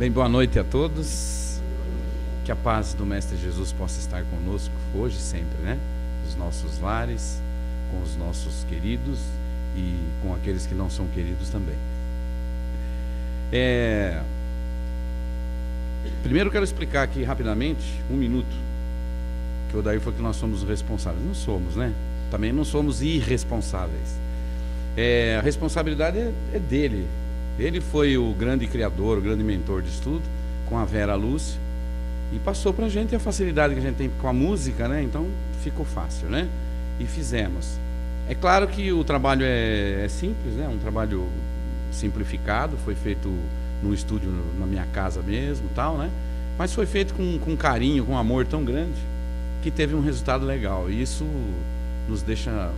Bem, boa noite a todos. Que a paz do Mestre Jesus possa estar conosco hoje e sempre, né? Nos nossos lares, com os nossos queridos e com aqueles que não são queridos também. Primeiro eu quero explicar aqui rapidamente, 1 minuto, que o Odair falou que nós somos responsáveis. Não somos, né? Também não somos irresponsáveis. A responsabilidade é dele. Ele foi o grande criador, o grande mentor de estudo, com a Vera Lúcia, e passou para a gente a facilidade que a gente tem com a música, né? Então ficou fácil, né? E fizemos. É claro que o trabalho é simples, né? Um trabalho simplificado, foi feito num estúdio na minha casa mesmo, tal, né? Mas foi feito com carinho, com amor tão grande, que teve um resultado legal. E isso nos deixa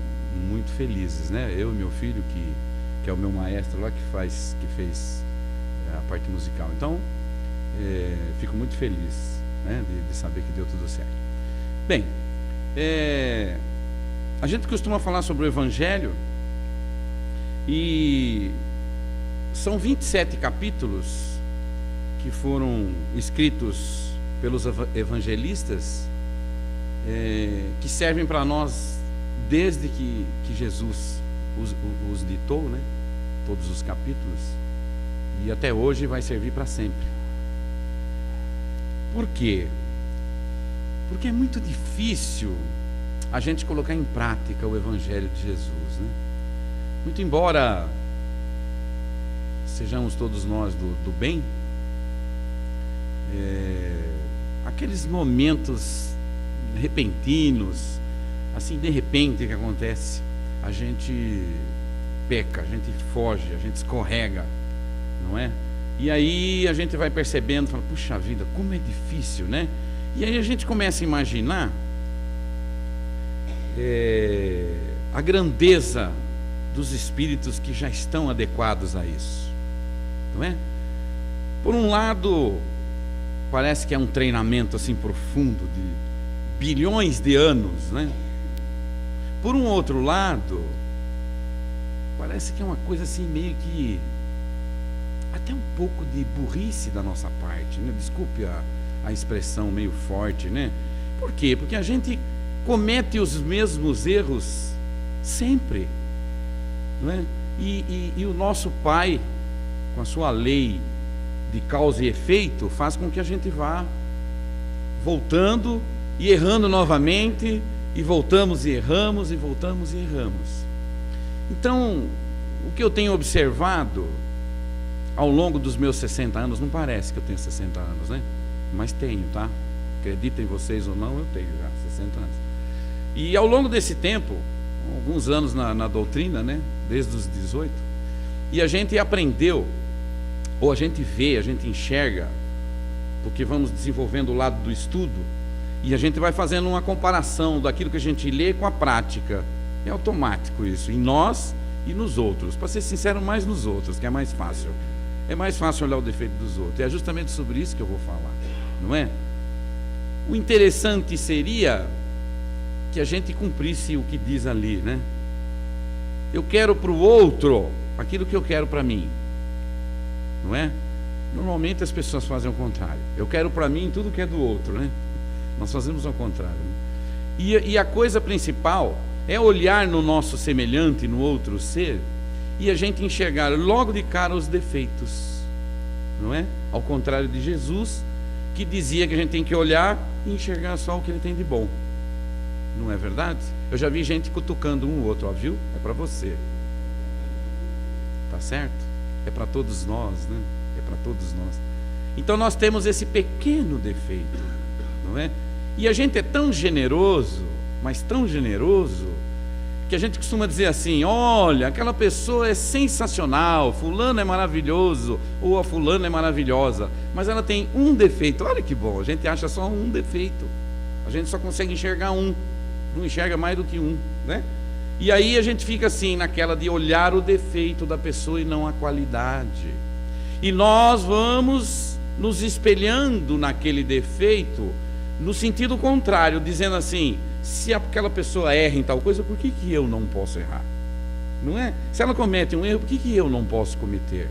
muito felizes, né? Eu e meu filho, que é o meu maestro lá, que fez a parte musical. Então, fico muito feliz, né, de saber que deu tudo certo. Bem, a gente costuma falar sobre o Evangelho, e são 27 capítulos que foram escritos pelos evangelistas, que servem para nós desde que Jesus os ditou, né? Todos os capítulos, e até hoje vai servir para sempre. Por quê? Porque é muito difícil a gente colocar em prática o Evangelho de Jesus, né? Muito embora sejamos todos nós do bem, aqueles momentos repentinos, assim, de repente que acontece, a gente peca, a gente foge, a gente escorrega, não é? E aí a gente vai percebendo, fala, puxa vida, como é difícil, né? E aí a gente começa a imaginar a grandeza dos espíritos que já estão adequados a isso, não é? Por um lado, parece que é um treinamento assim profundo de bilhões de anos, né? Por um outro lado, parece que é uma coisa assim meio que até um pouco de burrice da nossa parte, né? Desculpe a expressão meio forte, né? Por quê? Porque a gente comete os mesmos erros sempre, não é? E o nosso Pai, com a sua lei de causa e efeito, faz com que a gente vá voltando e errando novamente, e voltamos e erramos, e voltamos e erramos. Então, o que eu tenho observado ao longo dos meus 60 anos, não parece que eu tenho 60 anos, né? Mas tenho, tá? Acreditem vocês ou não, eu tenho já 60 anos. E ao longo desse tempo, alguns anos na doutrina, né? Desde os 18, e a gente aprendeu, ou a gente vê, a gente enxerga, porque vamos desenvolvendo o lado do estudo, e a gente vai fazendo uma comparação daquilo que a gente lê com a prática. É automático isso, em nós e nos outros. Para ser sincero, mais nos outros, que é mais fácil. É mais fácil olhar o defeito dos outros. E é justamente sobre isso que eu vou falar, não é? O interessante seria que a gente cumprisse o que diz ali, né? Eu quero para o outro aquilo que eu quero para mim, não é? Normalmente as pessoas fazem o contrário. Eu quero para mim tudo que é do outro, né? Nós fazemos ao contrário, né? E a coisa principal é olhar no nosso semelhante, no outro ser, e a gente enxergar logo de cara os defeitos, não é? Ao contrário de Jesus, que dizia que a gente tem que olhar e enxergar só o que ele tem de bom. Não é verdade? Eu já vi gente cutucando um ou outro, ó, viu? É para você. Tá certo? É para todos nós, né? É para todos nós. Então nós temos esse pequeno defeito, não é? E a gente é tão generoso, mas tão generoso, que a gente costuma dizer assim, olha, aquela pessoa é sensacional, fulano é maravilhoso, ou a fulana é maravilhosa, mas ela tem um defeito. Olha que bom, a gente acha só um defeito, a gente só consegue enxergar um, não enxerga mais do que um, né? E aí a gente fica assim, naquela de olhar o defeito da pessoa e não a qualidade, e nós vamos nos espelhando naquele defeito, no sentido contrário, dizendo assim, se aquela pessoa erra em tal coisa, por que eu não posso errar? Não é? Se ela comete um erro, por que eu não posso cometer?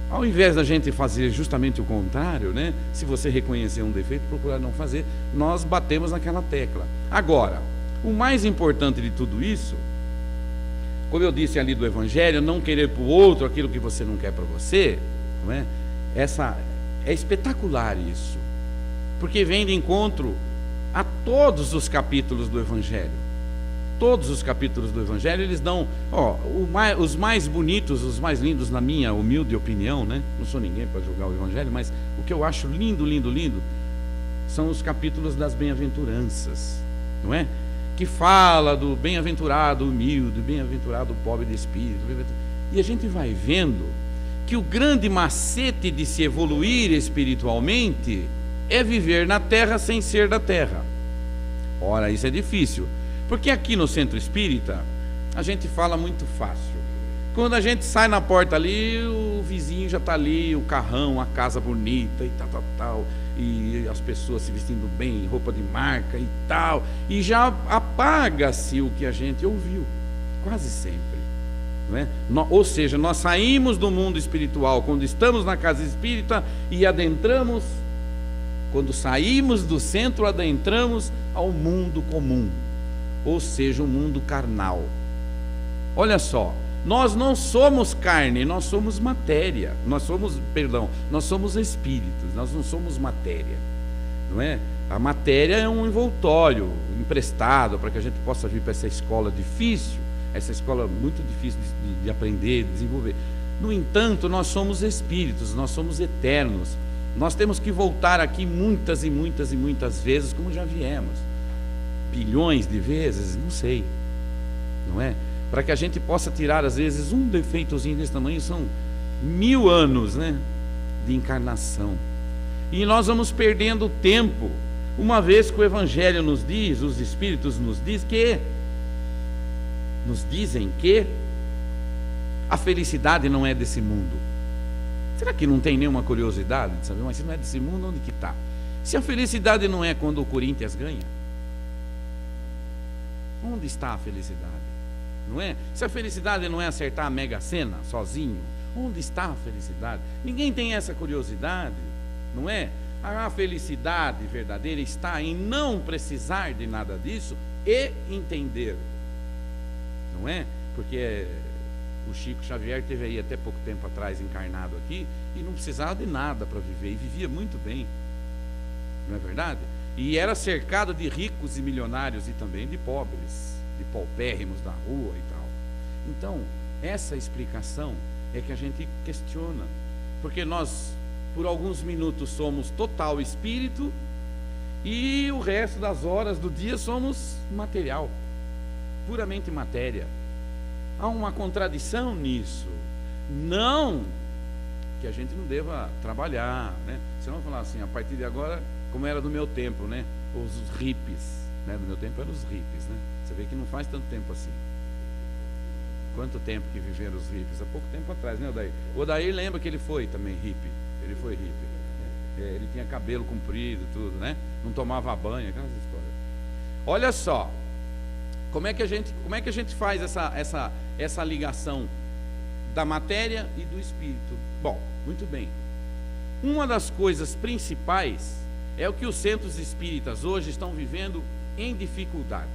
Ao invés da gente fazer justamente o contrário, né? Se você reconhecer um defeito, procurar não fazer, nós batemos naquela tecla. Agora, o mais importante de tudo isso, como eu disse ali do Evangelho, não querer para o outro aquilo que você não quer para você, não é? É espetacular isso, porque vem de encontro a todos os capítulos do Evangelho. Todos os capítulos do Evangelho, eles dão, os mais bonitos, os mais lindos, na minha humilde opinião, né? Não sou ninguém para julgar o Evangelho, mas o que eu acho lindo, lindo, lindo, são os capítulos das bem-aventuranças, não é? Que fala do bem-aventurado humilde, bem-aventurado pobre de espírito. E a gente vai vendo que o grande macete de se evoluir espiritualmente é viver na terra sem ser da terra. Ora, isso é difícil. Porque aqui no Centro Espírita, a gente fala muito fácil. Quando a gente sai na porta ali, o vizinho já está ali, o carrão, a casa bonita e tal, e as pessoas se vestindo bem, roupa de marca e tal, e já apaga-se o que a gente ouviu, quase sempre, não é? Ou seja, nós saímos do mundo espiritual quando estamos na casa espírita e adentramos, quando saímos do centro, adentramos ao mundo comum, ou seja, o mundo carnal. Olha só, nós não somos carne, nós somos matéria, nós somos espíritos, nós não somos matéria, não é? A matéria é um envoltório emprestado para que a gente possa vir para essa escola difícil, essa escola muito difícil de aprender, de desenvolver. No entanto, nós somos espíritos, nós somos eternos, nós temos que voltar aqui muitas e muitas e muitas vezes, como já viemos, bilhões de vezes, não sei, não é? Para que a gente possa tirar, às vezes, um defeitozinho desse tamanho, são 1000 anos, né, de encarnação. E nós vamos perdendo tempo, uma vez que o Evangelho nos diz, os Espíritos nos dizem que a felicidade não é desse mundo. Será que não tem nenhuma curiosidade de saber, mas se não é desse mundo, onde que está? Se a felicidade não é quando o Corinthians ganha, onde está a felicidade? Não é? Se a felicidade não é acertar a Mega Sena sozinho, onde está a felicidade? Ninguém tem essa curiosidade, não é? A felicidade verdadeira está em não precisar de nada disso e entender, não é? Porque o Chico Xavier teve aí até pouco tempo atrás encarnado aqui e não precisava de nada para viver, e vivia muito bem, não é verdade? E era cercado de ricos e milionários e também de pobres, de paupérrimos da rua e tal. Então, essa explicação é que a gente questiona, porque nós, por alguns minutos, somos total espírito e o resto das horas do dia somos material, puramente matéria. Há uma contradição nisso. Não que a gente não deva trabalhar, né? Se não falar assim, a partir de agora, como era do meu tempo, né? Os hippies, né? Do meu tempo eram os hippies, né? Você vê que não faz tanto tempo assim. Quanto tempo que viveram os hippies? Há pouco tempo atrás, né, Odair? O Odair lembra que ele foi também hippie. Ele foi hippie. Ele tinha cabelo comprido e tudo, né? Não tomava banho, aquelas histórias. Olha só, como é que a gente faz essa ligação da matéria e do espírito? Bom, muito bem. Uma das coisas principais é o que os centros espíritas hoje estão vivendo em dificuldade.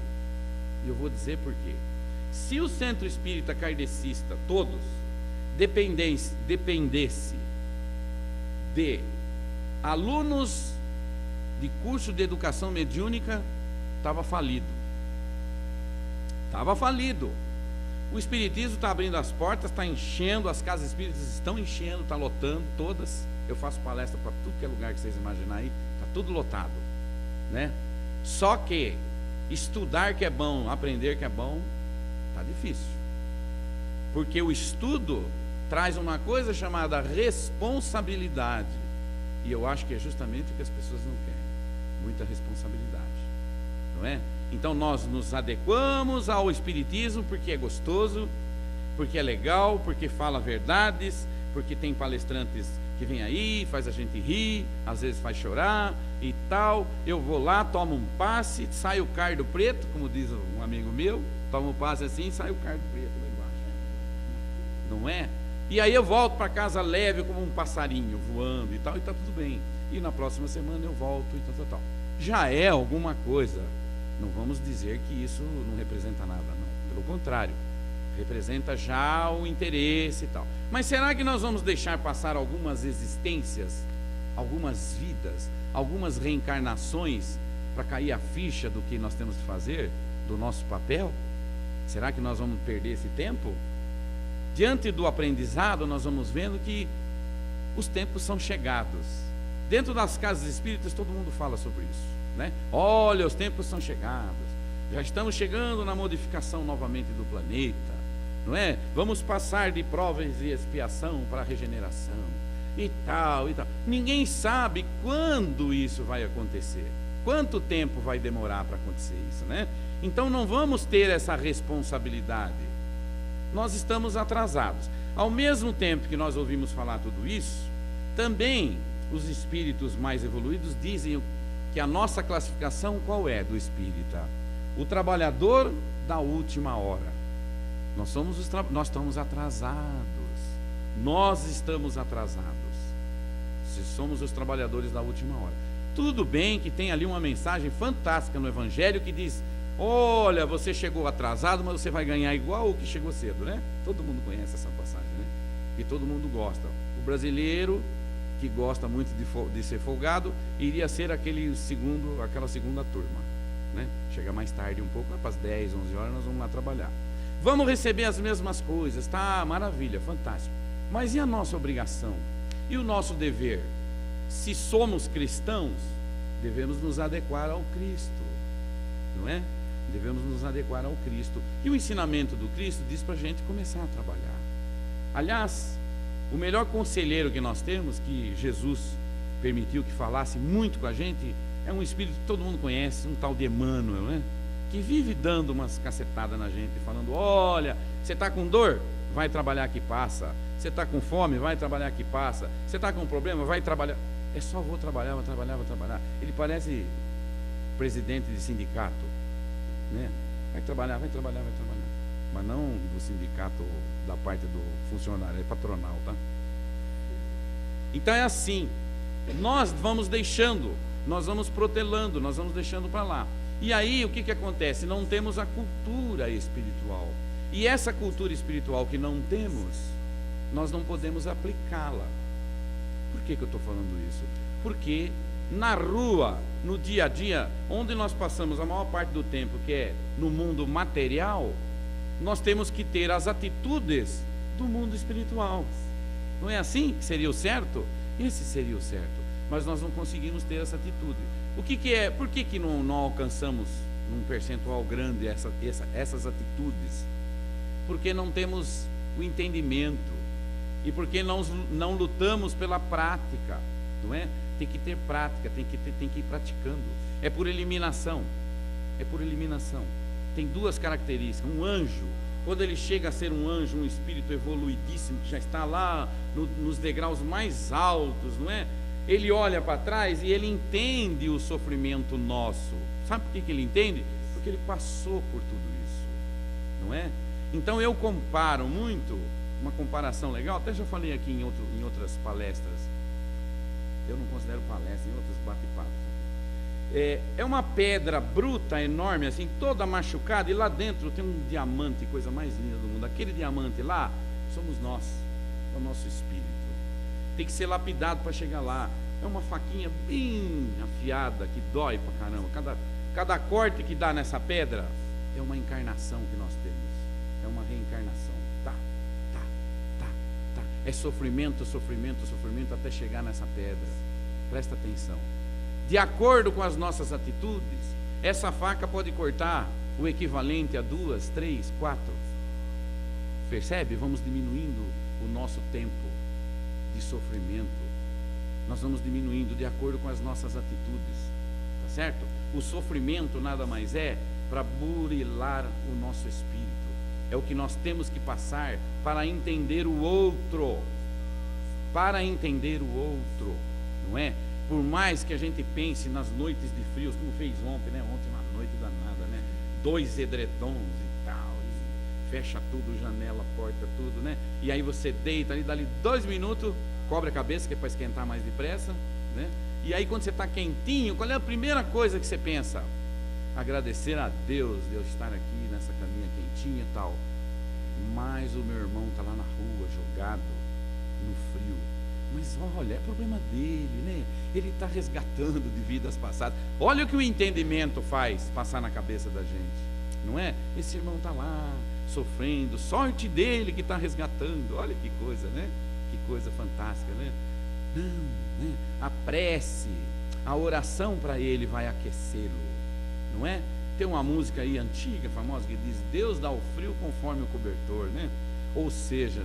E eu vou dizer por quê. Se o centro espírita kardecista, todos, dependesse de alunos de curso de educação mediúnica, estava falido. Estava falido. O espiritismo está abrindo as portas, está enchendo, as casas espíritas estão enchendo, está lotando todas. Eu faço palestra para tudo que é lugar que vocês imaginarem aí, está tudo lotado, né? Só que estudar que é bom, aprender que é bom, está difícil. Porque o estudo traz uma coisa chamada responsabilidade. E eu acho que é justamente o que as pessoas não querem. Muita responsabilidade, não é? Então nós nos adequamos ao espiritismo porque é gostoso, porque é legal, porque fala verdades, porque tem palestrantes que vêm aí, faz a gente rir, às vezes faz chorar e tal. Eu vou lá, tomo um passe, sai o cardo preto, como diz um amigo meu, tomo um passe assim e sai o cardo preto lá embaixo. Não é? E aí eu volto para casa leve como um passarinho voando e tal, e está tudo bem. E na próxima semana eu volto e tal. Já é alguma coisa. Não vamos dizer que isso não representa nada, não. Pelo contrário, representa já o interesse e tal. Mas será que nós vamos deixar passar algumas existências, algumas vidas, algumas reencarnações para cair a ficha do que nós temos que fazer, do nosso papel? Será que nós vamos perder esse tempo? Diante do aprendizado, nós vamos vendo que os tempos são chegados. Dentro das casas espíritas, todo mundo fala sobre isso, né? Olha, os tempos são chegados. Já estamos chegando na modificação novamente do planeta, não é? Vamos passar de provas e expiação para a regeneração e tal e tal. Ninguém sabe quando isso vai acontecer. Quanto tempo vai demorar para acontecer isso, né? Então não vamos ter essa responsabilidade. Nós estamos atrasados. Ao mesmo tempo que nós ouvimos falar tudo isso, também os espíritos mais evoluídos dizem que a nossa classificação qual é do espírita? O trabalhador da última hora. Nós estamos atrasados. Nós estamos atrasados. Se somos os trabalhadores da última hora. Tudo bem que tem ali uma mensagem fantástica no Evangelho que diz: olha, você chegou atrasado, mas você vai ganhar igual o que chegou cedo, né? Todo mundo conhece essa passagem, né? E todo mundo gosta. O brasileiro que gosta muito de ser folgado iria ser aquela segunda turma, né? Chega mais tarde um pouco, para as 10, 11 horas nós vamos lá trabalhar. Vamos receber as mesmas coisas, tá? Maravilha, fantástico. Mas e a nossa obrigação? E o nosso dever? Se somos cristãos, devemos nos adequar ao Cristo, não é? Devemos nos adequar ao Cristo. E o ensinamento do Cristo diz para a gente começar a trabalhar. Aliás, o melhor conselheiro que nós temos, que Jesus permitiu que falasse muito com a gente, é um espírito que todo mundo conhece, um tal de Emmanuel, né? Que vive dando umas cacetadas na gente, falando: olha, você está com dor? Vai trabalhar que passa. Você está com fome? Vai trabalhar que passa. Você está com problema? Vai trabalhar. É só vou trabalhar. Ele parece presidente de sindicato, né? Vai trabalhar. Mas não do sindicato da parte do funcionário, é patronal, tá? Então é assim, nós vamos deixando, nós vamos protelando, nós vamos deixando para lá. E aí o que acontece? Não temos a cultura espiritual. E essa cultura espiritual que não temos, nós não podemos aplicá-la. Por que eu estou falando isso? Porque na rua, no dia a dia, onde nós passamos a maior parte do tempo, que é no mundo material, nós temos que ter as atitudes do mundo espiritual. Não é assim que seria o certo? Esse seria o certo. Mas nós não conseguimos ter essa atitude. O que é? Por que não alcançamos num percentual grande essas atitudes? Porque não temos o entendimento. E porque não lutamos pela prática, não é? Tem que ter prática, tem que ir praticando. É por eliminação. Tem duas características. Um anjo, quando ele chega a ser um anjo, um espírito evoluidíssimo, que já está lá nos degraus mais altos, não é? Ele olha para trás e ele entende o sofrimento nosso. Sabe por que ele entende? Porque ele passou por tudo isso, não é? Então eu comparo muito, uma comparação legal, até já falei aqui em outras palestras. Eu não considero palestra, em outros bate-papos. É uma pedra bruta, enorme, assim, toda machucada, e lá dentro tem um diamante, coisa mais linda do mundo. Aquele diamante lá, somos nós, é o nosso espírito. Tem que ser lapidado para chegar lá. É uma faquinha bem afiada, que dói pra caramba. Cada corte que dá nessa pedra é uma encarnação que nós temos. É uma reencarnação. Tá. É sofrimento até chegar nessa pedra. Presta atenção. De acordo com as nossas atitudes, essa faca pode cortar o equivalente a 2, 3, 4. Percebe? Vamos diminuindo o nosso tempo de sofrimento. Nós vamos diminuindo de acordo com as nossas atitudes. Tá certo? O sofrimento nada mais é para burilar o nosso espírito. É o que nós temos que passar para entender o outro. Não é? Por mais que a gente pense nas noites de frios, como fez ontem, né? Ontem uma noite danada, né? 2 edredons e tal, fecha tudo, janela, porta, tudo, né? E aí você deita ali, dali 2 minutos, cobre a cabeça, que é para esquentar mais depressa, né? E aí quando você está quentinho, qual é a primeira coisa que você pensa? Agradecer a Deus de eu estar aqui nessa caminha quentinha e tal. Mas o meu irmão está lá na rua, jogado no frio. Mas olha, é problema dele, né? Ele está resgatando de vidas passadas. Olha o que o entendimento faz passar na cabeça da gente, não é? Esse irmão está lá sofrendo, sorte dele que está resgatando. Olha que coisa, né? Que coisa fantástica, né? Não, né? A prece, a oração para ele vai aquecê-lo, não é? Tem uma música aí antiga, famosa, que diz: Deus dá o frio conforme o cobertor, né? Ou seja,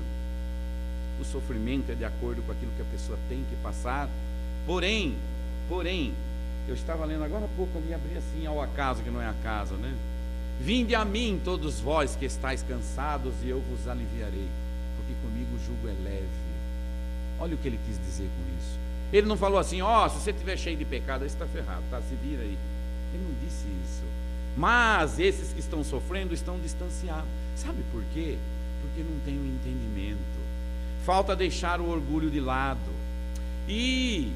o sofrimento é de acordo com aquilo que a pessoa tem que passar. Porém, eu estava lendo agora há pouco, eu me abri assim ao acaso, que não é acaso, né? Vinde a mim todos vós que estáis cansados, e eu vos aliviarei, porque comigo o jugo é leve. Olha o que ele quis dizer com isso. Ele não falou assim: ó, se você estiver cheio de pecado, aí você está ferrado, tá? Se vira aí. Ele não disse isso. Mas esses que estão sofrendo estão distanciados. Sabe por quê? Porque não tem o entendimento. Falta deixar o orgulho de lado. E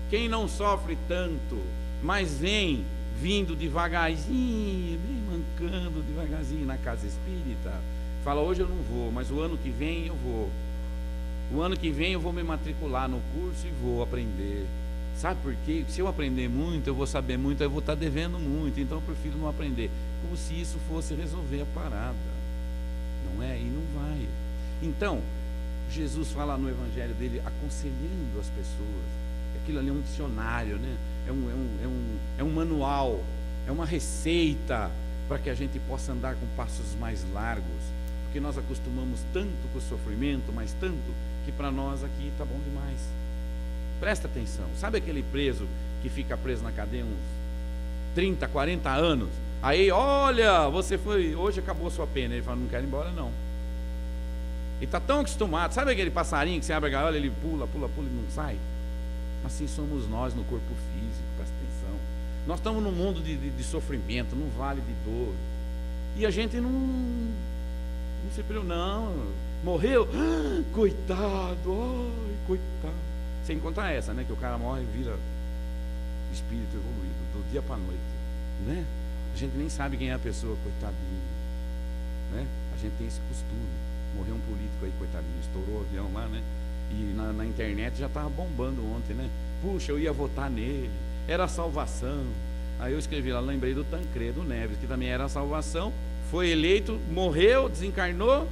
quem não sofre tanto, mas vem vindo devagarzinho, vem mancando devagarzinho na casa espírita, fala: hoje eu não vou, mas o ano que vem eu vou. O ano que vem eu vou me matricular no curso e vou aprender. Sabe por quê? Se eu aprender muito, eu vou saber muito, eu vou estar devendo muito, então eu prefiro não aprender. Como se isso fosse resolver a parada. Não é? E não vai. Então, Jesus fala no evangelho dele, aconselhando as pessoas. Aquilo ali é um dicionário, né? É um manual, é uma receita para que a gente possa andar com passos mais largos. Porque nós acostumamos tanto com o sofrimento, mas tanto, que para nós aqui está bom demais. Presta atenção. Sabe aquele preso que fica preso na cadeia uns 30, 40 anos? Aí, olha, você foi, hoje acabou a sua pena. Ele fala: não quero ir embora não. Ele está tão acostumado. Sabe aquele passarinho que você abre a gaiola, ele pula e não sai? Assim somos nós no corpo físico, presta atenção. Nós estamos num mundo de sofrimento, num vale de dor. E a gente não se preocupa, não. Morreu? Coitado, ai, coitado. Sem contar essa, né? Que o cara morre e vira espírito evoluído, do dia para a noite, né? A gente nem sabe quem é a pessoa, coitadinho, né? A gente tem esse costume. Morreu um político aí, coitadinho, estourou o avião lá, né? E na internet já estava bombando ontem, né? Puxa, eu ia votar nele, era a salvação. Aí eu escrevi lá, lembrei do Tancredo Neves, que também era a salvação, foi eleito, morreu, desencarnou,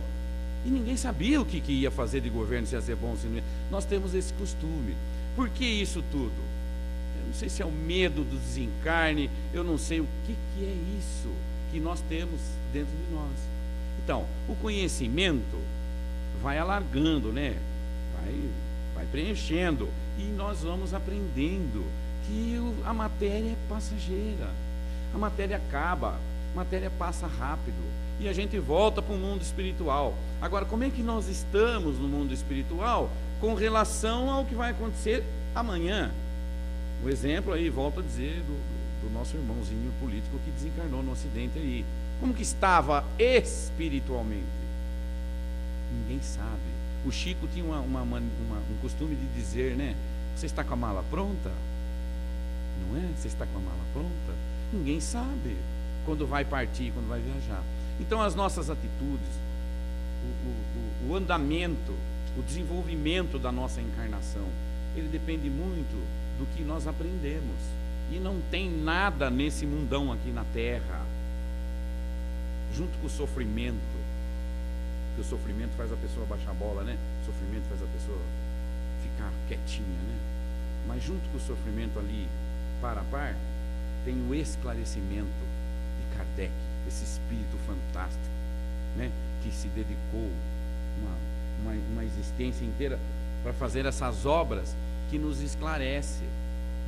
e ninguém sabia o que ia fazer de governo, se ia ser bom, se não ia. Nós temos esse costume. Por que isso tudo? Eu não sei se é o medo do desencarne, eu não sei o que é isso que nós temos dentro de nós. Então, o conhecimento vai alargando, né? Vai preenchendo, e nós vamos aprendendo que a matéria é passageira, a matéria acaba, a matéria passa rápido, e a gente volta para o mundo espiritual. Agora, como é que nós estamos no mundo espiritual com relação ao que vai acontecer amanhã? O exemplo aí, volto a dizer, do nosso irmãozinho político que desencarnou no acidente aí. Como que estava espiritualmente? Ninguém sabe. O Chico tinha um costume de dizer, né? Você está com a mala pronta? Não é? Você está com a mala pronta? Ninguém sabe quando vai partir, quando vai viajar. Então as nossas atitudes, o andamento, o desenvolvimento da nossa encarnação, ele depende muito do que nós aprendemos. E não tem nada nesse mundão aqui na Terra, junto com o sofrimento, que o sofrimento faz a pessoa baixar a bola, né? O sofrimento faz a pessoa ficar quietinha, né? Mas junto com o sofrimento ali, par a par, tem o esclarecimento de Kardec, esse espírito fantástico, né? Que se dedicou uma existência inteira para fazer essas obras que nos esclarece,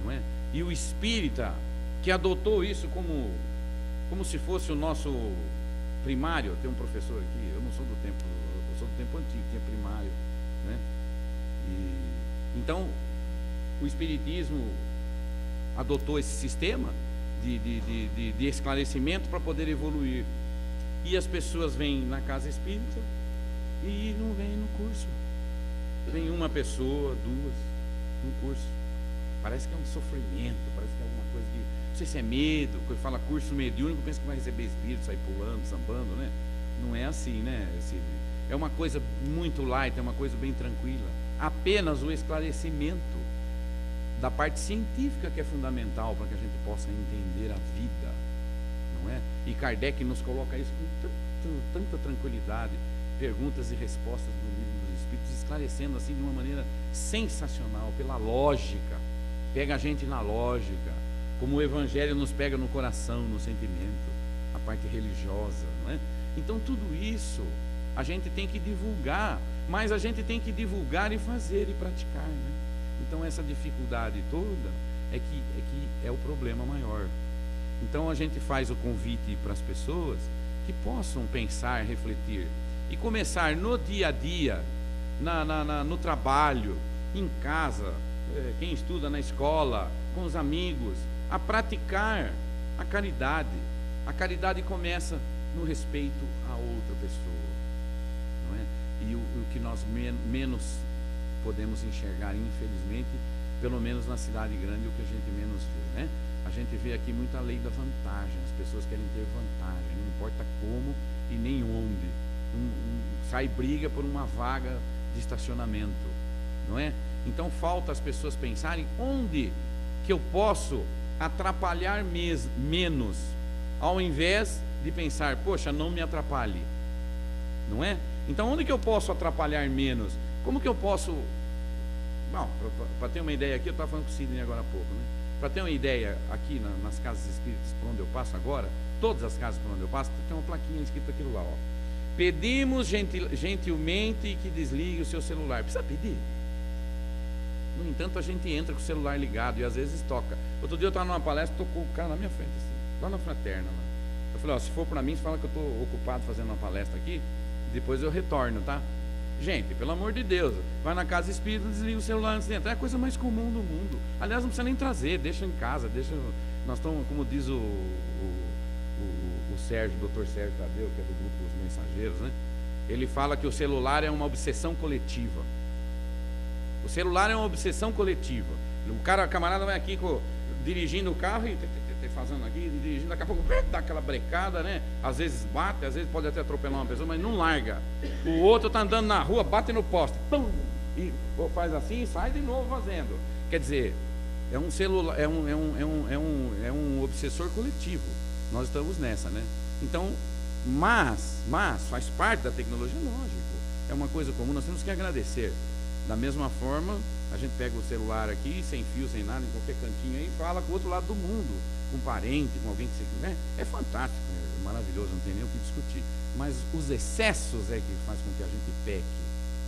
não é? E o espírita que adotou isso como se fosse o nosso primário. Tem um professor aqui, eu não sou do tempo, eu sou do tempo antigo, tinha primário, né? Então o espiritismo adotou esse sistema de esclarecimento para poder evoluir. E as pessoas vêm na casa espírita e não vêm no curso. Vem uma pessoa, duas, no curso. Parece que é um sofrimento, parece que é alguma coisa que... Não sei se é medo, quando fala curso mediúnico, pensa que vai receber espírito, sair pulando, sambando, né? Não é assim, né? É uma coisa muito light, é uma coisa bem tranquila. Apenas o esclarecimento da parte científica que é fundamental para que a gente possa entender a vida, não é? E Kardec nos coloca isso com tanta tranquilidade, perguntas e respostas do Livro dos Espíritos, esclarecendo assim de uma maneira sensacional, pela lógica, pega a gente na lógica, como o Evangelho nos pega no coração, no sentimento, a parte religiosa, não é? Então tudo isso a gente tem que divulgar, mas a gente tem que divulgar e fazer e praticar, né? Então essa dificuldade toda é que é o problema maior. Então a gente faz o convite para as pessoas que possam pensar, refletir e começar no dia a dia, no trabalho, em casa, quem estuda na escola, com os amigos, a praticar a caridade. A caridade começa no respeito a outra pessoa, não é? E o que nós menos podemos enxergar, infelizmente, pelo menos na cidade grande, o que a gente menos vê, né? A gente vê aqui muita lei da vantagem, as pessoas querem ter vantagem, não importa como e nem onde. Sai briga por uma vaga de estacionamento, não é? Então falta as pessoas pensarem onde que eu posso atrapalhar menos, ao invés de pensar, poxa, não me atrapalhe, não é? Então onde que eu posso atrapalhar menos? Como que eu posso... Bom, para ter uma ideia aqui, eu estava falando com o Sidney agora há pouco, né? Para ter uma ideia, aqui nas casas espíritas por onde eu passo agora, todas as casas por onde eu passo, tem uma plaquinha escrita aquilo lá, ó. Pedimos gentilmente que desligue o seu celular. Precisa pedir? No entanto, a gente entra com o celular ligado e às vezes toca. Outro dia eu estava numa palestra, tocou o cara na minha frente, assim, lá na Fraterna. Lá. Eu falei, ó, se for para mim, você fala que eu estou ocupado fazendo uma palestra aqui, depois eu retorno, tá? Gente, pelo amor de Deus, vai na casa espírita, desliga o celular antes de entrar. É a coisa mais comum do mundo. Aliás, não precisa nem trazer, deixa em casa, deixa. Nós estamos, como diz o Sérgio, o Dr. Sérgio Tadeu, que é do grupo Os Mensageiros, né? Ele fala que o celular é uma obsessão coletiva. O celular é uma obsessão coletiva. A camarada vai aqui dirigindo o carro e fazendo aqui, dirigindo, daqui a pouco dá aquela brecada, né? Às vezes bate, às vezes pode até atropelar uma pessoa, mas não larga. O outro está andando na rua, bate no poste, pum, e faz assim e sai de novo fazendo. Quer dizer, é um celular, é um obsessor coletivo. Nós estamos nessa, né? Então, mas faz parte da tecnologia, lógico. É uma coisa comum, nós temos que agradecer. Da mesma forma, a gente pega o celular aqui, sem fio, sem nada, em qualquer cantinho aí, e fala com o outro lado do mundo, com um parente, com alguém que você... Né? É fantástico, é maravilhoso, não tem nem o que discutir. Mas os excessos é que faz com que a gente peque.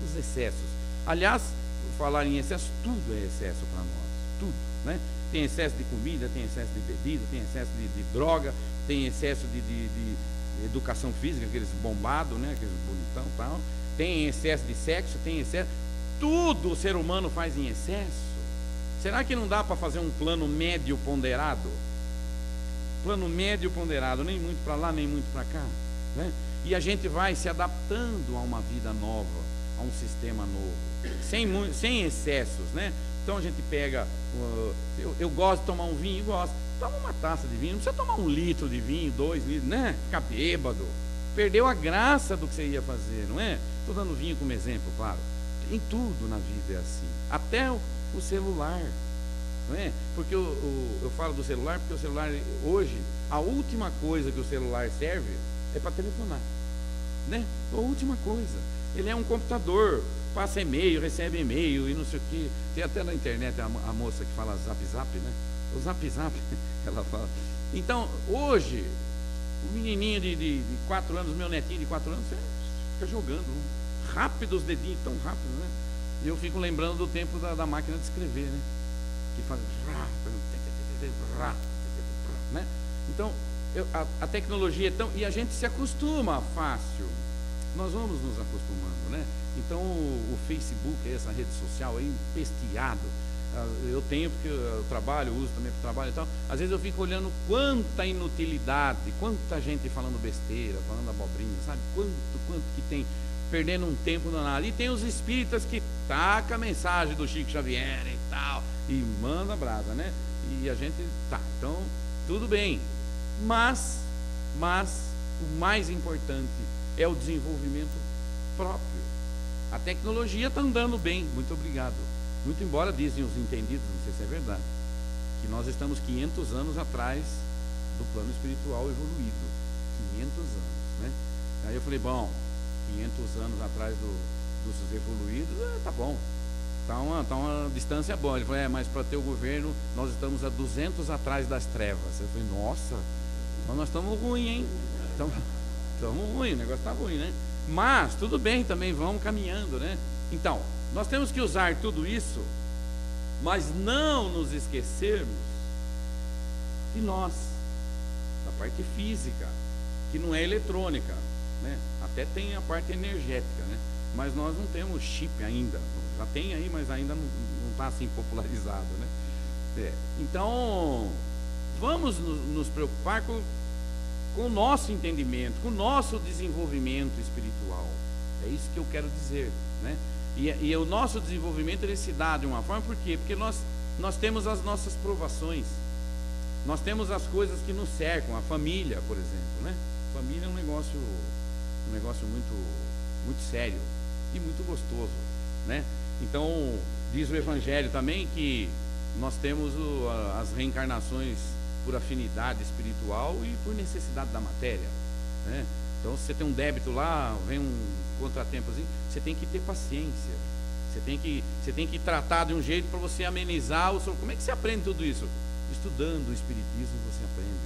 Os excessos. Aliás, falar em excesso, tudo é excesso para nós. Tudo, né? Tem excesso de comida, tem excesso de bebida, tem excesso de droga, tem excesso de educação física, aqueles bombados, né? Aqueles bonitão e tal. Tem excesso de sexo, tem excesso... Tudo o ser humano faz em excesso. Será que não dá para fazer um plano médio ponderado? Plano médio ponderado, nem muito para lá, nem muito para cá, né? E a gente vai se adaptando a uma vida nova, a um sistema novo, sem excessos, né? Então a gente pega, eu gosto de tomar um vinho, gosto. Toma uma taça de vinho, não precisa tomar 1 litro de vinho, 2 litros, né? Ficar bêbado. Perdeu a graça do que você ia fazer, não é? Estou dando vinho como exemplo, claro. Em tudo na vida é assim, até o celular, não é? Porque eu falo do celular porque o celular hoje, a última coisa que o celular serve é para telefonar, né? A última coisa. Ele é um computador, passa e-mail, recebe e-mail e não sei o que. Tem até na internet a moça que fala zap zap, né? O zap zap, ela fala. Então hoje o menininho de 4 anos, meu netinho de 4 anos, fica jogando, né? Rápido os dedinhos, tão rápido, né? E eu fico lembrando do tempo da máquina de escrever, né? Que faz... né? Então, a tecnologia é tão... E a gente se acostuma fácil. Nós vamos nos acostumando, né? Então, o Facebook, essa rede social aí, empesteado. eu tenho porque eu trabalho, uso também para o trabalho e tal, às vezes eu fico olhando quanta inutilidade, quanta gente falando besteira, falando abobrinha, sabe? Quanto que tem, perdendo um tempo danado. E tem os espíritas que tacam a mensagem do Chico Xavier e tal, e manda brasa, né? E a gente, então, tudo bem. Mas o mais importante é o desenvolvimento próprio. A tecnologia está andando bem, muito obrigado. Muito embora dizem os entendidos, não sei se é verdade, que nós estamos 500 anos atrás do plano espiritual evoluído. 500 anos, né? Aí eu falei, bom, 500 anos atrás dos evoluídos, tá bom. Tá uma distância boa. Ele falou, mas para ter o governo, nós estamos a 200 atrás das trevas. Eu falei, nossa, então nós estamos ruim, hein? Estamos ruim, o negócio está ruim, né? Mas, tudo bem também, vamos caminhando, né? Então, nós temos que usar tudo isso, mas não nos esquecermos de nós, da parte física, que não é eletrônica, né? Até tem a parte energética, né? Mas nós não temos chip ainda. Já tem aí, mas ainda não está assim popularizado, né? Então, vamos nos preocupar com o nosso entendimento, com o nosso desenvolvimento espiritual. É isso que eu quero dizer, né? E o nosso desenvolvimento, ele se dá de uma forma, por quê? Porque nós temos as nossas provações, nós temos as coisas que nos cercam, a família, por exemplo, né? Família é um negócio muito, muito sério e muito gostoso, né? Então, diz o Evangelho também que nós temos as reencarnações por afinidade espiritual e por necessidade da matéria, né? Então, se você tem um débito lá, vem um contratempozinho, você tem que ter paciência, você tem que tratar de um jeito para você amenizar o seu... Como é que você aprende tudo isso? Estudando o Espiritismo você aprende,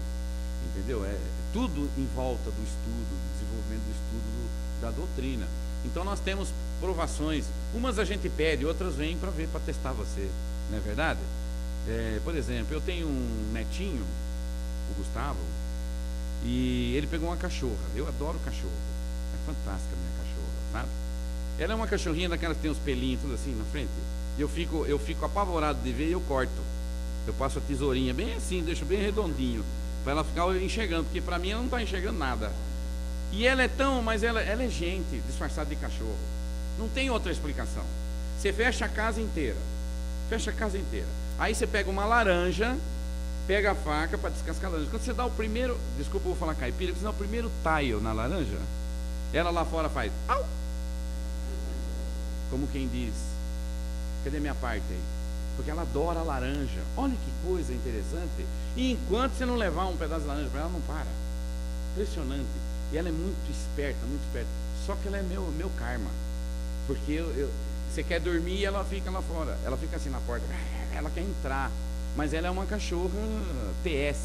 entendeu? É tudo em volta do estudo, do desenvolvimento do estudo da doutrina. Então nós temos provações, umas a gente pede, outras vêm para ver, para testar você, não é verdade? Por exemplo, eu tenho um netinho, o Gustavo, e ele pegou uma cachorra. Eu adoro cachorro, é fantástica a minha cachorra, sabe? Ela é uma cachorrinha daquelas que tem os pelinhos tudo assim na frente. Eu fico apavorado de ver e eu corto. Eu passo a tesourinha bem assim, deixo bem redondinho, para ela ficar enxergando, porque para mim ela não está enxergando nada. E ela mas ela é gente disfarçada de cachorro. Não tem outra explicação. Você fecha a casa inteira. Aí você pega uma laranja, pega a faca para descascar a laranja. Quando você dá o primeiro, desculpa, eu vou falar caipira, quando você dá o primeiro tile na laranja, ela lá fora faz au! Como quem diz, cadê minha parte aí? Porque ela adora a laranja. Olha que coisa interessante. E enquanto você não levar um pedaço de laranja para ela, não para. Impressionante. E ela é muito esperta, muito esperta. Só que ela é meu karma. Porque você quer dormir e ela fica lá fora. Ela fica assim na porta. Ela quer entrar. Mas ela é uma cachorra TS.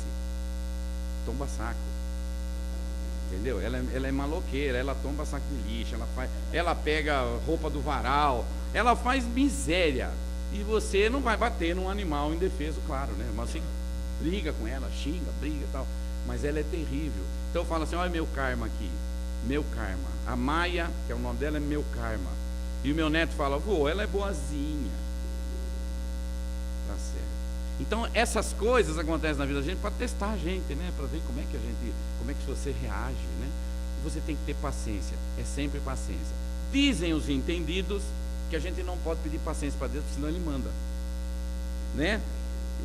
Tomba saco. Entendeu? Ela é maloqueira. Ela tomba saco de lixo. Ela pega roupa do varal. Ela faz miséria. E você não vai bater num animal indefeso, claro, né? Mas você briga com ela, xinga, briga e tal. Mas ela é terrível. Então eu falo assim, olha meu karma aqui. Meu karma. A Maia, que é o nome dela, é meu karma. E o meu neto fala, vô, ela é boazinha. Tá certo. Então essas coisas acontecem na vida da gente para testar a gente, né? Para ver como é que você reage, né? E você tem que ter paciência. É sempre paciência. Dizem os entendidos que a gente não pode pedir paciência para Deus, senão Ele manda, né?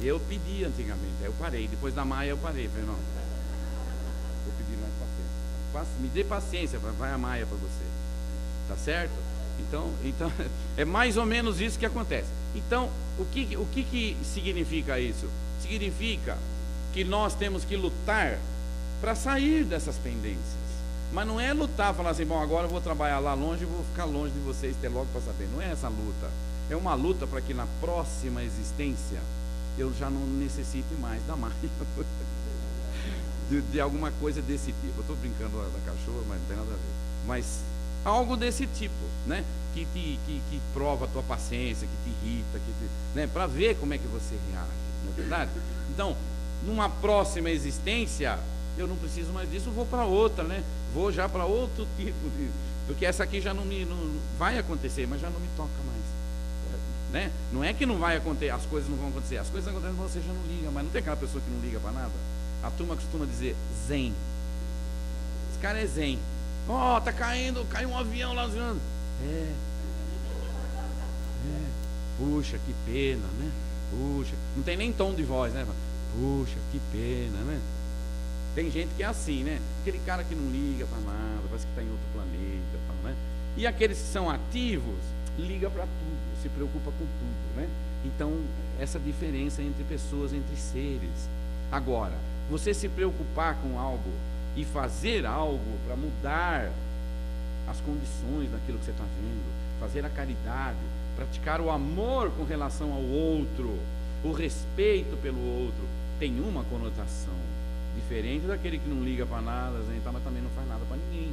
Eu pedi antigamente, aí eu parei. Depois da Maia eu parei, falei, não, vou pedir mais paciência. Me dê paciência, vai a Maia para você, tá certo? Então é mais ou menos isso que acontece. Então o que significa isso? Significa que nós temos que lutar para sair dessas pendências. Mas não é lutar, falar assim, bom, agora eu vou trabalhar lá longe e vou ficar longe de vocês, ter logo para saber. Não é essa luta. É uma luta para que na próxima existência eu já não necessite mais da Maia, de alguma coisa desse tipo. Eu estou brincando da cachorra, mas não tem nada a ver. Mas algo desse tipo, né? Que prova a tua paciência, que te irrita, né? Para ver como é que você reage, não é verdade? Então, numa próxima existência, eu não preciso mais disso, vou para outra, né? Vou já para outro tipo de... Porque essa aqui já não vai acontecer, mas já não me toca mais. né? Não é que não vai acontecer, as coisas não vão acontecer, as coisas acontecem, você já não liga, mas não tem aquela pessoa que não liga para nada. A turma costuma dizer zen. Esse cara é zen. Ó, tá caiu um avião lá. Puxa, que pena, né? Puxa, não tem nem tom de voz, né? Puxa, que pena, né? Tem gente que é assim, né? Aquele cara que não liga para nada, parece que está em outro planeta, tal, né? E aqueles que são ativos, liga para tudo, se preocupa com tudo, né? Então, essa diferença entre pessoas, entre seres. Agora, você se preocupar com algo e fazer algo para mudar as condições daquilo que você está vendo, fazer a caridade, praticar o amor com relação ao outro, o respeito pelo outro, tem uma conotação diferente daquele que não liga para nada, mas também não faz nada para ninguém,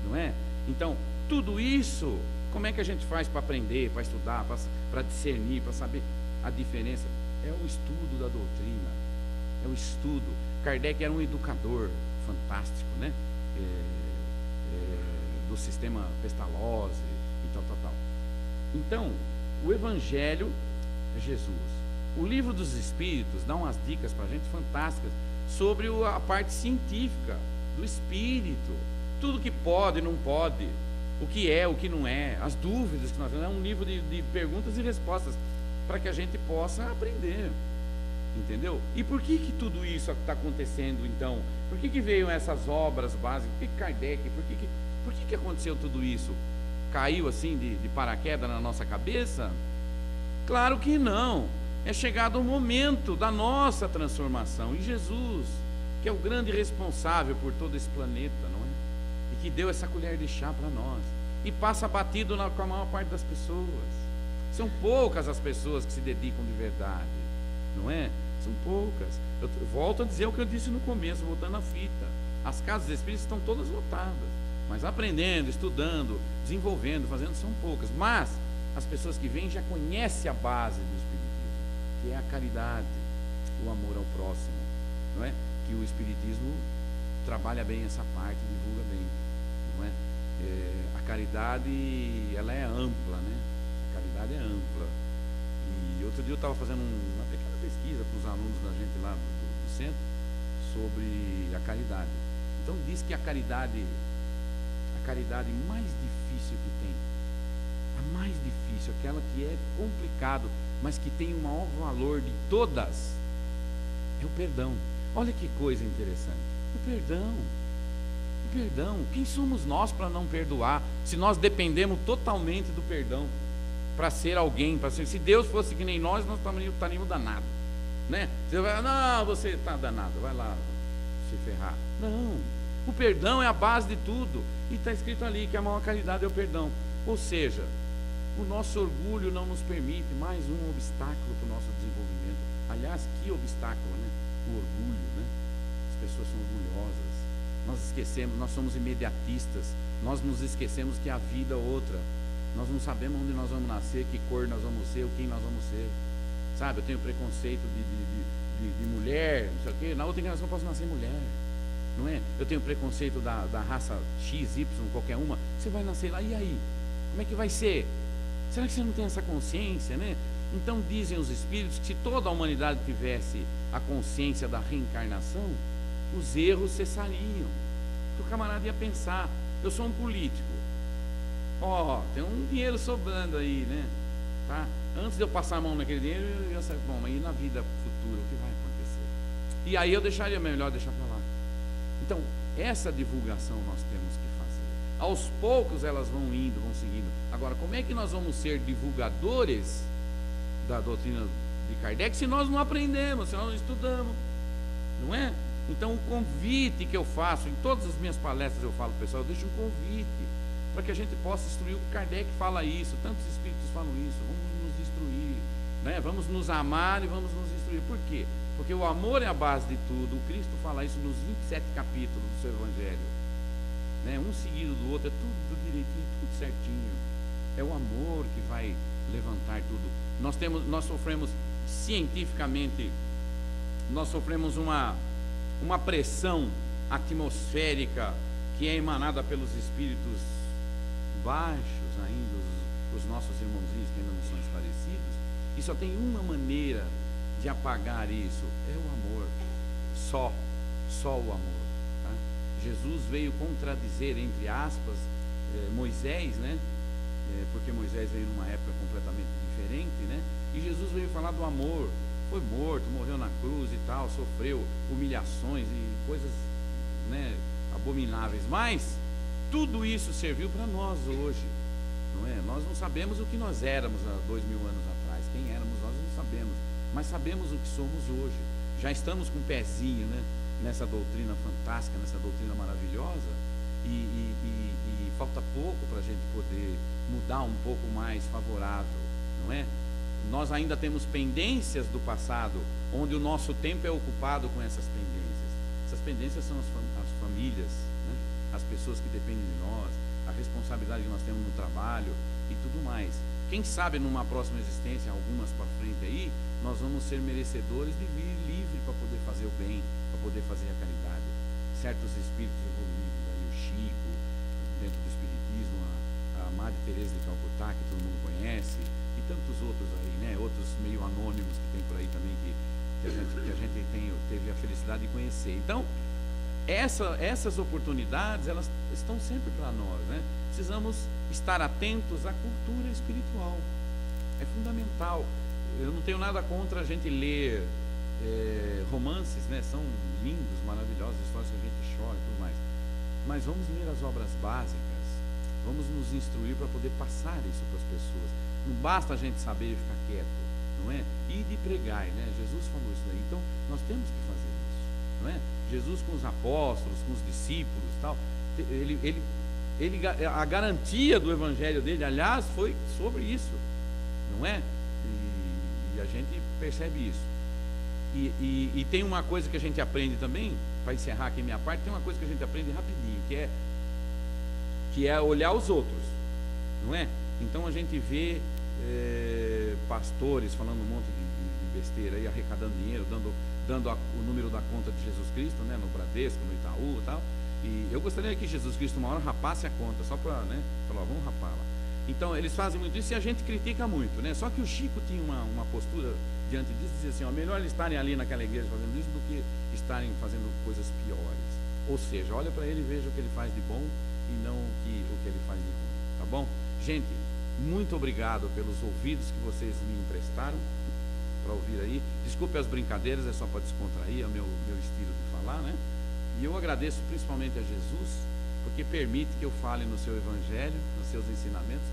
não é? Então, tudo isso, como é que a gente faz para aprender, para estudar, para discernir, para saber a diferença? É o estudo da doutrina, é o estudo. Kardec era um educador fantástico, né? Do sistema Pestalozzi e tal. Então, o Evangelho é Jesus. O Livro dos Espíritos dá umas dicas para a gente fantásticas sobre a parte científica do espírito, tudo que pode e não pode, o que é, o que não é, as dúvidas que nós temos. É um livro de perguntas e respostas para que a gente possa aprender, entendeu? E por que tudo isso está acontecendo então? Por que veio essas obras básicas? Por que Kardec? Por que aconteceu tudo isso? Caiu assim de paraquedas na nossa cabeça? Claro que não. É chegado o momento da nossa transformação. E Jesus, que é o grande responsável por todo esse planeta, não é? E que deu essa colher de chá para nós. E passa batido com a maior parte das pessoas. São poucas as pessoas que se dedicam de verdade, não é? São poucas. Eu volto a dizer o que eu disse no começo, voltando à fita. As casas espíritas estão todas lotadas. Mas aprendendo, estudando, desenvolvendo, fazendo, são poucas. Mas as pessoas que vêm já conhecem a base do Espiritismo, que é a caridade, o amor ao próximo, não é? Que o Espiritismo trabalha bem essa parte, divulga bem, não é? A caridade, ela é ampla, né? A caridade é ampla. E outro dia eu estava fazendo uma pequena pesquisa com os alunos da gente lá do centro sobre a caridade. Então diz que a caridade mais difícil que tem, a mais difícil, aquela que é complicado, mas que tem o maior valor de todas, é o perdão. Olha que coisa interessante, o perdão. Quem somos nós para não perdoar, se nós dependemos totalmente do perdão para ser alguém, se Deus fosse que nem nós estaríamos danados, né? Você vai, não, você está danado, vai lá se ferrar. Não, o perdão é a base de tudo, e está escrito ali que a maior caridade é o perdão. Ou seja, o nosso orgulho não nos permite, mais um obstáculo para o nosso desenvolvimento. Aliás, que obstáculo, né? O orgulho, né? As pessoas são orgulhosas, nós esquecemos, nós somos imediatistas, nós nos esquecemos que a vida é outra, nós não sabemos onde nós vamos nascer, que cor nós vamos ser, ou quem nós vamos ser, sabe? Eu tenho preconceito de mulher, não sei o quê, na outra encarnação eu posso nascer mulher, não é? Eu tenho preconceito da raça X, Y, qualquer uma, você vai nascer lá, e aí? Como é que vai ser? Será que você não tem essa consciência, né? Então dizem os espíritos que se toda a humanidade tivesse a consciência da reencarnação, os erros cessariam. O camarada ia pensar, eu sou um político, tem um dinheiro sobrando aí, né? Tá? Antes de eu passar a mão naquele dinheiro, eu ia saber, bom, mas e na vida futura, o que vai acontecer? E aí eu deixaria melhor deixar para lá. Então, essa divulgação nós temos que fazer. Aos poucos elas vão indo, vão seguindo. Agora, como é que nós vamos ser divulgadores da doutrina de Kardec se nós não aprendemos, se nós não estudamos? Não é? Então, o convite que eu faço, em todas as minhas palestras eu falo, pessoal, eu deixo um convite para que a gente possa instruir. O Kardec fala isso, tantos espíritos falam isso, vamos nos instruir, né? Vamos nos amar e vamos nos instruir. Por quê? Porque o amor é a base de tudo. O Cristo fala isso nos 27 capítulos do seu Evangelho, né? Um seguido do outro, é tudo direitinho, tudo certinho. É o amor que vai levantar tudo. Nós sofremos cientificamente, nós sofremos uma pressão atmosférica que é emanada pelos espíritos baixos ainda, os nossos irmãozinhos que ainda não são esclarecidos, que só tem uma maneira de apagar isso, é o amor, só o amor, tá? Jesus veio contradizer, entre aspas, Moisés, né? Porque Moisés veio numa época completamente diferente, né? E Jesus veio falar do amor, foi morto, morreu na cruz e tal, sofreu humilhações e coisas, né, abomináveis, mas tudo isso serviu para nós hoje, não é? Nós não sabemos o que nós éramos há 2000 anos atrás, quem éramos nós não sabemos, mas sabemos o que somos hoje, já estamos com um pezinho, né, nessa doutrina fantástica, nessa doutrina maravilhosa, e falta pouco para a gente poder mudar um pouco mais favorável, não é? Nós ainda temos pendências do passado, onde o nosso tempo é ocupado com essas pendências. Essas pendências são as famílias, né? As pessoas que dependem de nós, a responsabilidade que nós temos no trabalho e tudo mais. Quem sabe numa próxima existência, algumas para frente aí, nós vamos ser merecedores de vir livre para poder fazer o bem, para poder fazer a caridade. Certos espíritos evoluídos, aí o Chico, dentro do Espiritismo, a Madre Teresa de Calcutá, que todo mundo conhece, e tantos outros aí, né? Outros meio anônimos que tem por aí também, que a gente teve a felicidade de conhecer. Então, essas oportunidades, elas estão sempre para nós, né? Precisamos estar atentos à cultura espiritual, é fundamental. Eu não tenho nada contra a gente ler romances, né? São lindos, maravilhosos, histórias que a gente chora e tudo mais, mas vamos ler as obras básicas, vamos nos instruir para poder passar isso para as pessoas. Não basta a gente saber ficar quieto, não é? E de pregar, né? Jesus falou isso daí, então nós temos que fazer isso, não é? Jesus com os apóstolos, com os discípulos e tal, a garantia do evangelho dele, aliás, foi sobre isso, não é? E a gente percebe isso. E tem uma coisa que a gente aprende também, para encerrar aqui minha parte, tem uma coisa que a gente aprende rapidinho, que é olhar os outros, não é? Então a gente vê pastores falando um monte de besteira aí, arrecadando dinheiro, dando o número da conta de Jesus Cristo, né, no Bradesco, no Itaú e tal. E eu gostaria que Jesus Cristo uma hora rapasse a conta, só para, né, falar, vamos rapar lá. Então eles fazem muito isso e a gente critica muito, né? Só que o Chico tinha uma postura diante disso, dizia assim, ó, melhor eles estarem ali naquela igreja fazendo isso do que estarem fazendo coisas piores. Ou seja, olha para ele e veja o que ele faz de bom e não o que ele faz de ruim, tá bom? Gente, muito obrigado pelos ouvidos que vocês me emprestaram para ouvir aí. Desculpe as brincadeiras, é só para descontrair, é o meu estilo de falar, né? E eu agradeço principalmente a Jesus, porque permite que eu fale no seu evangelho, nos seus ensinamentos,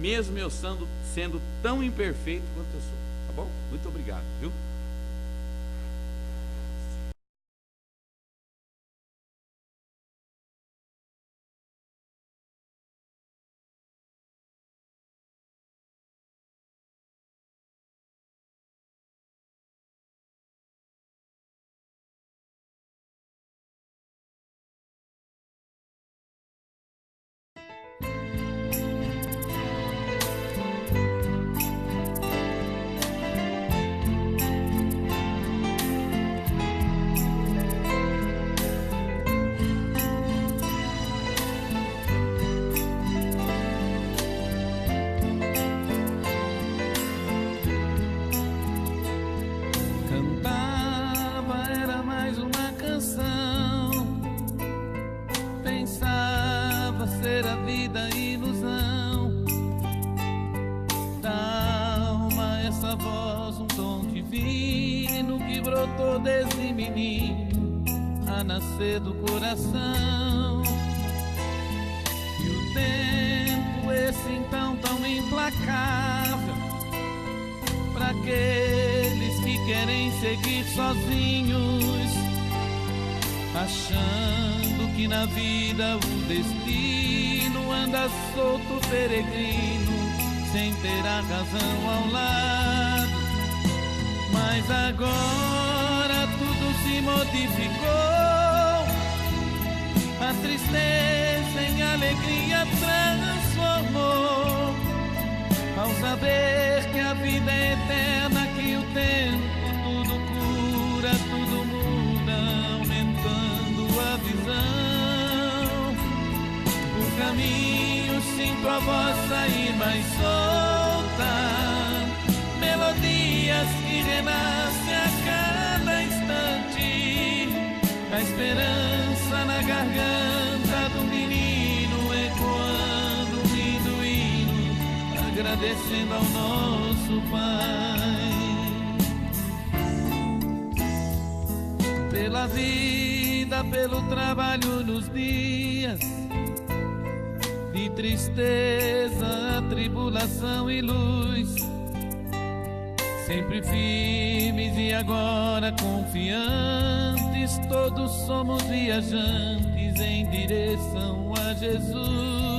mesmo eu sendo tão imperfeito quanto eu sou, tá bom? Muito obrigado, viu? Desde menino a nascer do coração, e o tempo esse então tão implacável para aqueles que querem seguir sozinhos, achando que na vida o destino anda solto peregrino, sem ter a razão ao lado. Mas agora tudo se modificou, a tristeza em alegria transformou, ao saber que a vida é eterna, que o tempo tudo cura, tudo muda, aumentando a visão. Por caminho sinto a voz sair mais solta, melodia renasce a cada instante, a esperança na garganta do menino, ecoando um lindo hino, agradecendo ao nosso Pai. Pela vida, pelo trabalho nos dias de tristeza, tribulação e luz, sempre firmes e agora confiantes, todos somos viajantes em direção a Jesus.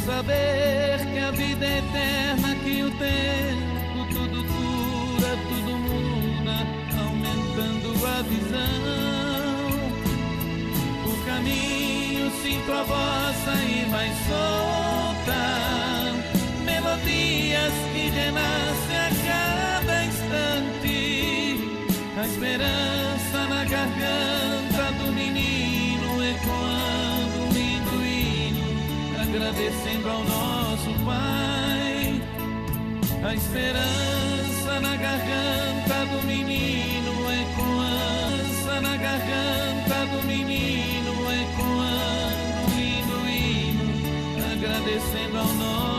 Saber que a vida é eterna, que o tempo tudo cura, tudo muda, aumentando a visão. O caminho sinto a voz sair mais solta, melodias que renascem a cada instante, a esperança na garganta do menino, ecoando um lindo hino, agradecendo ao nosso Pai. A esperança na garganta do menino, ecoando na garganta do menino, ecoando um lindo hino, agradecendo ao nosso